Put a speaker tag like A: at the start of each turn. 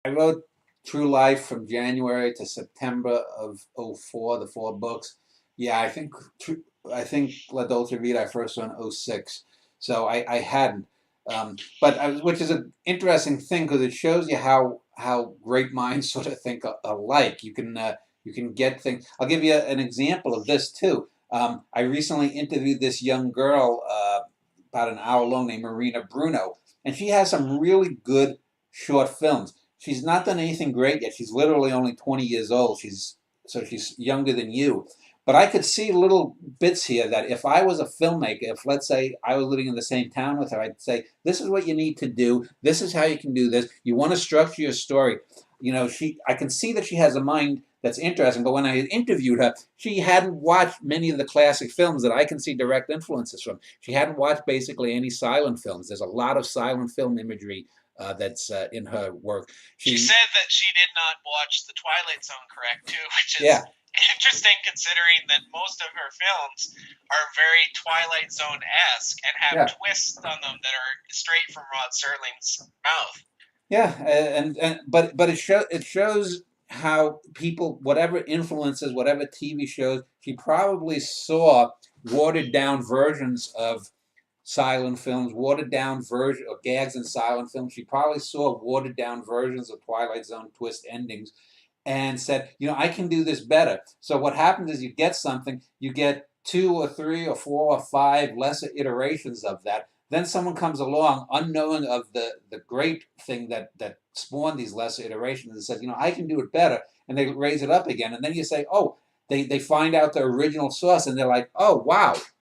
A: I wrote True Life from January to September of '04, the four books. Yeah, I think La Dolce Vita I first saw in '06. So I hadn't. Which is an interesting thing because it shows you how great minds sort of think alike. You can get things. I'll give you an example of this too. I recently interviewed this young girl about an hour long named Marina Bruno, and she has some really good short films. She's not done anything great yet. She's literally only 20 years old. She's younger than you. But I could see little bits here that if I was a filmmaker, if let's say I was living in the same town with her, I'd say, this is what you need to do. This is how you can do this. You want to structure your story. I can see that she has a mind that's interesting. But when I interviewed her, she hadn't watched many of the classic films that I can see direct influences from. She hadn't watched basically any silent films. There's a lot of silent film imagery that's in her work.
B: She said that she did not watch The Twilight Zone, correct, too, which is
A: Yeah,
B: interesting considering that most of her films are very Twilight Zone-esque and
A: yeah,
B: have twists on them that are straight from Rod Serling's mouth.
A: yeah, and but it shows how people, whatever influences, whatever TV shows, she probably saw watered down versions of silent films, watered down version of gags in silent films. She probably saw watered down versions of Twilight Zone twist endings and said, I can do this better. So what happens is you get something, you get two or three or four or five lesser iterations of that. Then someone comes along unknowing of the great thing that spawned these lesser iterations and says, I can do it better. And they raise it up again. And then you say, oh, they find out the original source and they're like, oh, wow,